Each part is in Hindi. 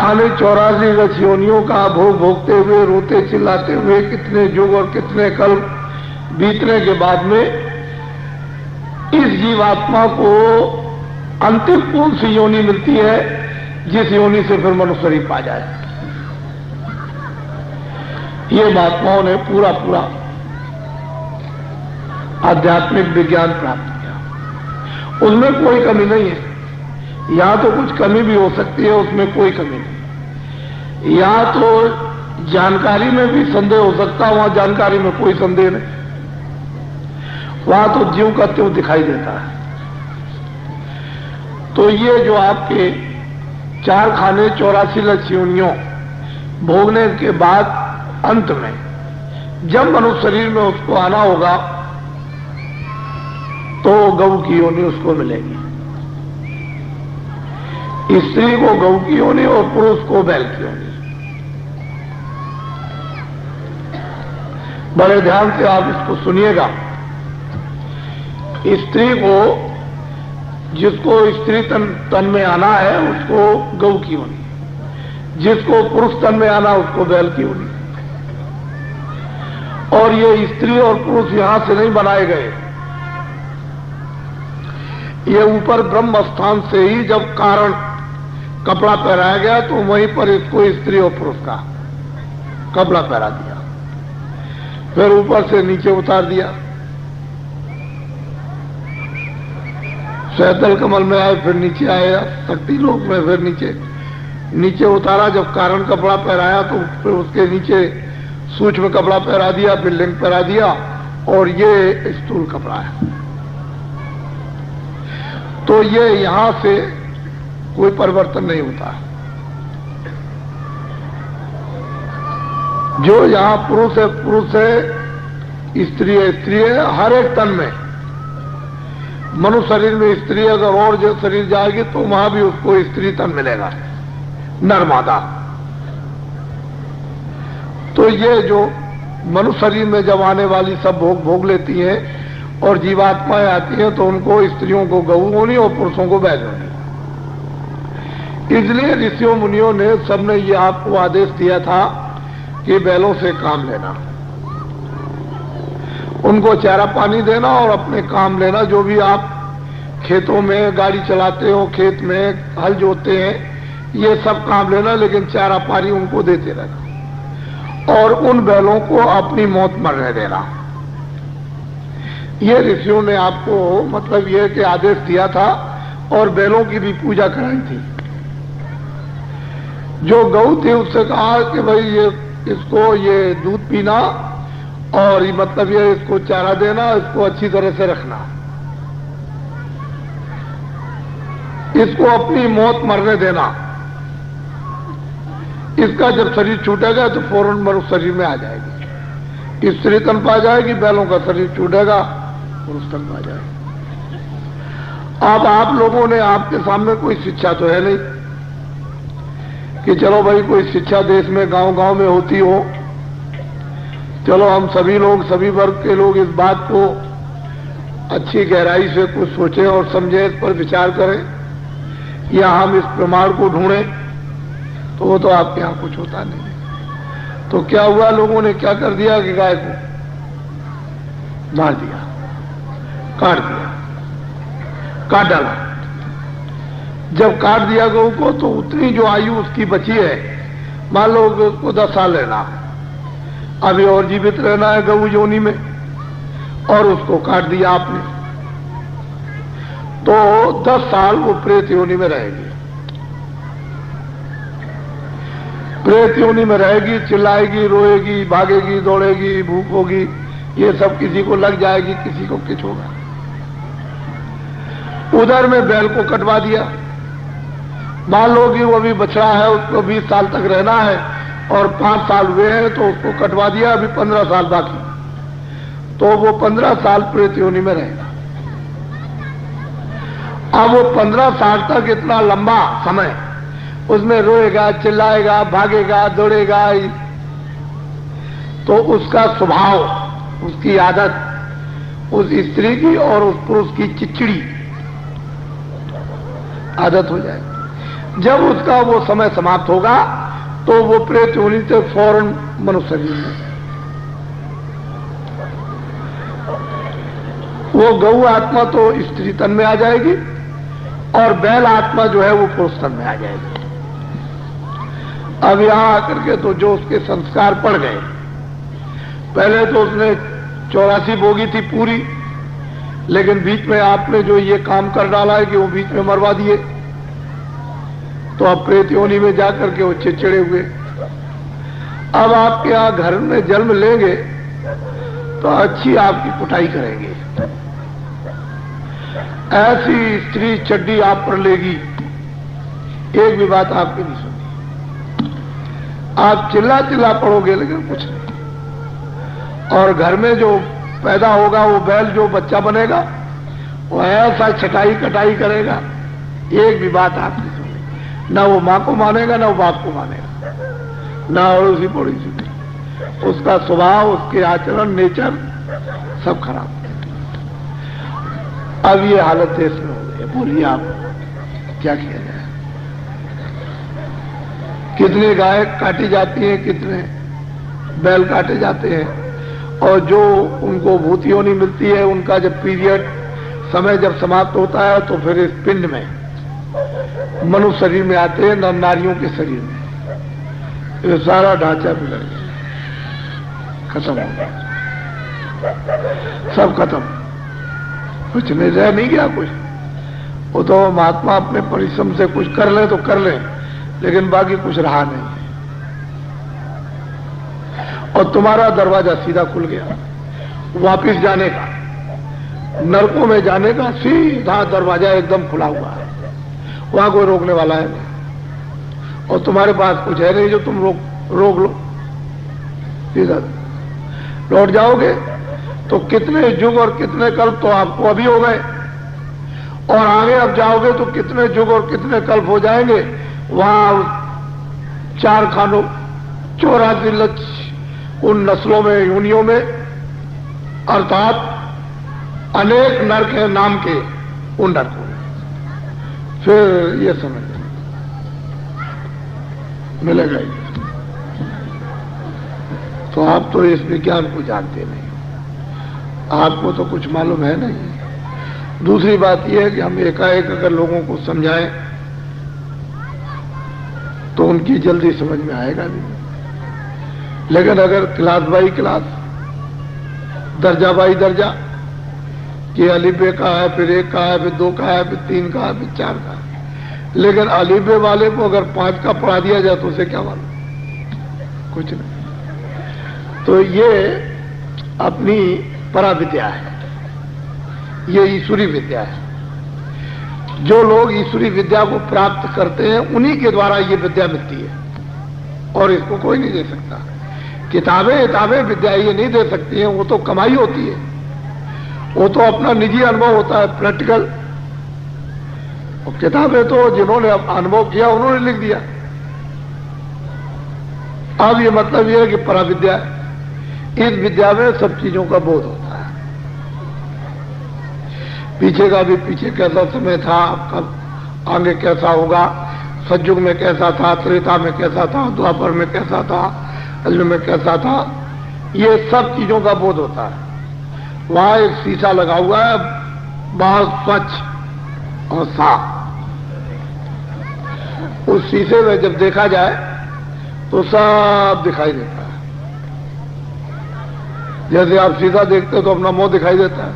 खाने 84 रसियोनियों का भोग भोगते हुए, रोते चिल्लाते हुए कितने युग और कितने कल बीतने के बाद में इस जीवात्मा को अंतिम कौन सी योनि मिलती है जिस योनि से फिर मनुष्य शरीर पा जाए। ये महात्माओं ने पूरा पूरा आध्यात्मिक विज्ञान प्राप्त किया। उसमें कोई कमी नहीं है। यहां तो कुछ कमी भी हो सकती है, उसमें कोई कमी नहीं। यहां तो जानकारी में भी संदेह हो सकता है, वहां जानकारी में कोई संदेह नहीं। वहां तो ज्यों का त्यों दिखाई देता है। तो ये जो आपके 4 खाने 84 लक्ष्योनियों भोगने के बाद अंत में जब मनुष्य शरीर में उसको आना होगा तो गौ की योनि उसको मिलेगी। स्त्री को गौ की योनि और पुरुष को बैल की योनि। बड़े ध्यान से आप इसको सुनिएगा। स्त्री को, जिसको स्त्री तन में आना है उसको गौ की योनि, जिसको पुरुष तन में आना उसको बैल की योनि। और ये स्त्री और पुरुष यहां से नहीं बनाए गए। ये ऊपर ब्रह्म स्थान से ही जब कारण कपड़ा पहनाया गया तो वहीं पर इसको स्त्री और पुरुष का कपड़ा पहना दिया, फिर ऊपर से नीचे उतार दिया। सैतल कमल में आए, फिर नीचे आया शक्ति लोक में, फिर नीचे उतारा। जब कारण कपड़ा पहनाया तो फिर उसके नीचे सूक्ष्म कपड़ा पहना दिया, फिर लिंग पहना दिया, और ये स्थूल कपड़ा है। तो ये यहां से कोई परिवर्तन नहीं होता। जो यहां पुरुष है पुरुष है, स्त्री है स्त्री है। हर एक तन में मनुष्य शरीर में स्त्री, अगर और जो शरीर जाएगी तो वहां भी उसको स्त्री तन मिलेगा, नर्मदा। तो ये जो मनुष्य शरीर में जब आने वाली सब भोग लेती हैं और जीवात्माएं आती हैं तो उनको स्त्रियों को गौ होनी और पुरुषों को बैल होनी। इसलिए ऋषियों मुनियों ने सबने ये आपको आदेश दिया था कि बैलों से काम लेना, उनको चारा पानी देना और अपने काम लेना। जो भी आप खेतों में गाड़ी चलाते हो, खेत में हल जोतते हैं, ये सब काम लेना, लेकिन चारा पानी उनको देते रहना और उन बैलों को अपनी मौत मरने देना। ये ऋषियों ने आपको मतलब ये कि आदेश दिया था और बैलों की भी पूजा कराई थी। जो गौ थी उससे कहा कि भाई इसको ये दूध पीना और ये मतलब ये इसको चारा देना, इसको अच्छी तरह से रखना, इसको अपनी मौत मरने देना। इसका जब शरीर छूटेगा तो फौरन मनुष्य शरीर में आ जाएगी, स्त्री तन पा जाएगी, बैलों का शरीर छूटेगा पुरुष तन पा जाएगी। अब आप लोगों ने, आपके सामने कोई शिक्षा तो है नहीं कि चलो भाई कोई शिक्षा देश में गांव-गांव में होती हो। चलो हम सभी लोग, सभी वर्ग के लोग इस बात को अच्छी गहराई से कुछ सोचें और समझें, इस पर विचार करें, या हम इस प्रमाण को ढूंढें, तो वो तो आपके यहां कुछ होता नहीं। तो क्या हुआ, लोगों ने क्या कर दिया कि गाय को मार दिया, काट दिया, काट डाला। जब काट दिया गऊ को तो उतनी जो आयु उसकी बची है, मान लो उसको 10 साल रहना, अभी और जीवित रहना है गऊ योनि में, और उसको काट दिया आपने, तो 10 साल वो प्रेत योनि में रहेगी। प्रेत योनि में रहेगी, चिल्लाएगी, रोएगी, भागेगी, दौड़ेगी, भूख होगी, ये सब किसी को लग जाएगी, किसी को कुछ होगा। उधर में बैल को कटवा दिया। मान लो कि वो अभी बछड़ा है, उसको 20 साल तक रहना है और 5 साल हुए हैं तो उसको कटवा दिया, अभी 15 साल बाकी, तो वो 15 साल प्रेत योनि में रहेगा। अब वो 15 साल तक इतना लंबा समय उसमें रोएगा, चिल्लाएगा, भागेगा, दौड़ेगा, तो उसका स्वभाव, उसकी आदत उस स्त्री की और उस पुरुष की चिड़चिड़ी आदत हो जाएगी। जब उसका वो समय समाप्त होगा तो वो प्रेत योनि से फौरन मनुष्य शरीर में, वो गौ आत्मा तो स्त्री तन में आ जाएगी और बैल आत्मा जो है वो पुरुष तन में आ जाएगी। अब यहां आकर के तो जो उसके संस्कार पड़ गए, पहले तो उसने 84 बोगी थी पूरी, लेकिन बीच में आपने जो ये काम कर डाला है कि वो बीच में मरवा दिए, तो अब प्रेत योनि में जाकर के वो चिड़चिड़े हुए। अब आपके यहां घर में जन्म लेंगे तो अच्छी आपकी कुटाई करेंगे, ऐसी स्त्री चड्डी आप पर लेगी, एक भी बात आपकी नहीं सुनी। आप चिल्ला चिल्ला पड़ोगे लेकिन कुछ नहीं। और घर में जो पैदा होगा वो बैल जो बच्चा बनेगा वो ऐसा छटाई कटाई करेगा, एक भी बात आप नहीं सुनी। ना वो मां को मानेगा ना वो बाप को मानेगा, ना अड़ोसी पड़ोसी, उसका स्वभाव, उसके आचरण, नेचर सब खराब। अब ये हालत देश में हो गई है। बोलिए आप क्या किया जाए? कितने गाय काटी जाती हैं, कितने बैल काटे जाते हैं, और जो उनको भूत योनि मिलती है उनका जब पीरियड समय जब समाप्त होता है तो फिर इस पिंड में मनुष्य शरीर में आते हैं, नारियों के शरीर में। ये सारा ढांचा बिगड़ गया, खत्म हो गया, सब खत्म, कुछ नहीं रह नहीं गया कुछ। वो तो महात्मा अपने परिश्रम से कुछ कर ले तो कर ले, लेकिन बाकी कुछ रहा नहीं है। और तुम्हारा दरवाजा सीधा खुल गया वापिस जाने का, नरकों में जाने का सीधा दरवाजा एकदम खुला हुआ है, वहां कोई रोकने वाला है नहीं। और तुम्हारे पास कुछ है नहीं जो तुम रोक लो, सीधा लौट जाओगे तो कितने युग और कितने कल्प तो आपको अभी हो गए, और आगे अब जाओगे तो कितने युग और कितने कल्प हो जाएंगे। वहां 4 खानों 84 लक्ष उन नस्लों में, योनियों में, अर्थात अनेक नरक हैं नाम के उन नरकों में। फिर ये समझ मिलेगा ही। तो आप तो इस विज्ञान को जानते नहीं, आपको तो कुछ मालूम है नहीं। दूसरी बात यह है कि हम एकाएक अगर लोगों को समझाएं तो उनकी जल्दी समझ में आएगा नहीं, लेकिन अगर क्लास बाई क्लास, दर्जा बाई दर्जा, कि अलीबे का है, फिर 1 का है, फिर 2 का है, फिर 3 का है, फिर 4 का है, लेकिन अलीबे वाले को अगर 5 का पढ़ा दिया जाए तो उसे क्या मालूम? कुछ नहीं। तो ये अपनी पराविद्या है, ये ईश्वरी विद्या है। जो लोग ईश्वरी विद्या को प्राप्त करते हैं उन्हीं के द्वारा ये विद्या मिलती है, और इसको कोई नहीं दे सकता। किताबें विद्या ये नहीं दे सकती हैं, वो तो कमाई होती है, वो तो अपना निजी अनुभव होता है, प्रैक्टिकल। और किताबें तो जिन्होंने अनुभव किया उन्होंने लिख दिया। अब ये मतलब ये है कि पराविद्या है, इस विद्या में सब चीजों का बोध होता है, पीछे का भी, पीछे कैसा समय था, कब आगे कैसा होगा, सतयुग में कैसा था, त्रेता में कैसा था, द्वापर में कैसा था, कलयुग में कैसा था, ये सब चीजों का बोध होता है। वहां एक शीशा लगा हुआ है, बहुत स्वच्छ और साफ। उस शीशे में जब देखा जाए तो सब दिखाई देता है। जैसे आप शीशा देखते हो तो अपना मुंह दिखाई देता है,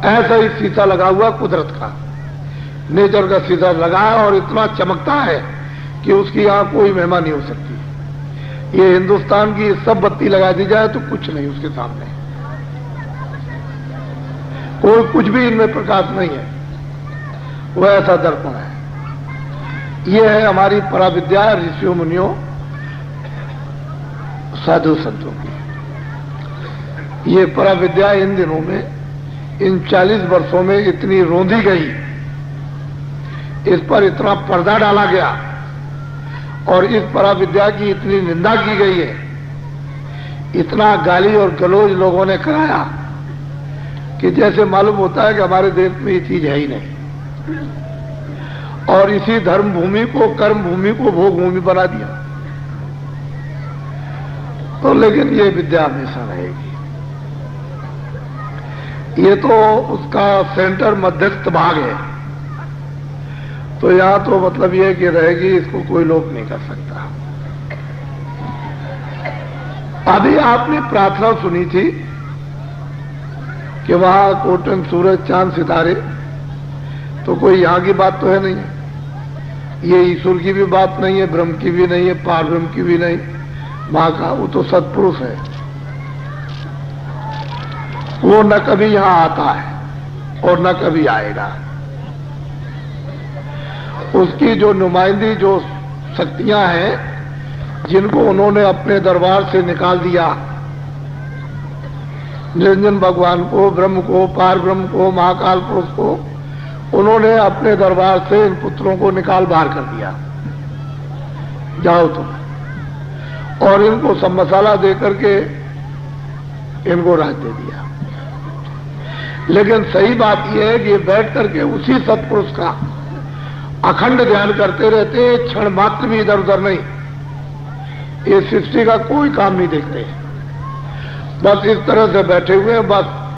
ऐसा ही शीशा लगा हुआ कुदरत का, नेचर का शीशा लगा है, और इतना चमकता है कि उसकी यहां कोई महिमा नहीं हो सकती। ये हिंदुस्तान की सब बत्ती लगा दी जाए तो कुछ नहीं उसके सामने, कोई कुछ भी इनमें प्रकाश नहीं है, वह ऐसा दर्पण है। ये है हमारी पराविद्या ऋषियों मुनियों साधु संतों की। ये पराविद्या इन दिनों में, इन 40 वर्षों में इतनी रोंदी गई, इस पर इतना पर्दा डाला गया, और इस पराविद्या की इतनी निंदा की गई है, इतना गाली और गलौज लोगों ने कराया कि जैसे मालूम होता है कि हमारे देश में ये चीज है ही नहीं। और इसी धर्म भूमि को, कर्म भूमि को भोग भूमि बना दिया। तो लेकिन ये विद्या हमेशा रहेगी। ये तो उसका सेंटर मध्यस्थ भाग है, तो यहां तो मतलब ये कि रहेगी, इसको कोई लोप नहीं कर सकता। अभी आपने प्रार्थना सुनी थी कि वहां कोटन सूरज चांद सितारे, तो कोई यहां की बात तो है नहीं, ये ईश्वर की भी बात नहीं है, ब्रह्म की भी नहीं है, पार ब्रह्म की भी नहीं, वहां का वो तो सत्पुरुष है, वो न कभी यहां आता है और न कभी आएगा। उसकी जो नुमाइंदी जो शक्तियां हैं, जिनको उन्होंने अपने दरबार से निकाल दिया, निरंजन भगवान को, ब्रह्म को, पार ब्रह्म को, महाकाल पुरुष को, उन्होंने अपने दरबार से इन पुत्रों को निकाल बाहर कर दिया, जाओ तुम, और इनको सब मसाला दे करके इनको राज दे दिया। लेकिन सही बात यह है कि बैठ करके उसी सत्पुरुष का अखंड ध्यान करते रहते, क्षण मात्र भी इधर उधर नहीं, ये सृष्टि का कोई काम नहीं देखते, बस इस तरह से बैठे हुए हैं, बस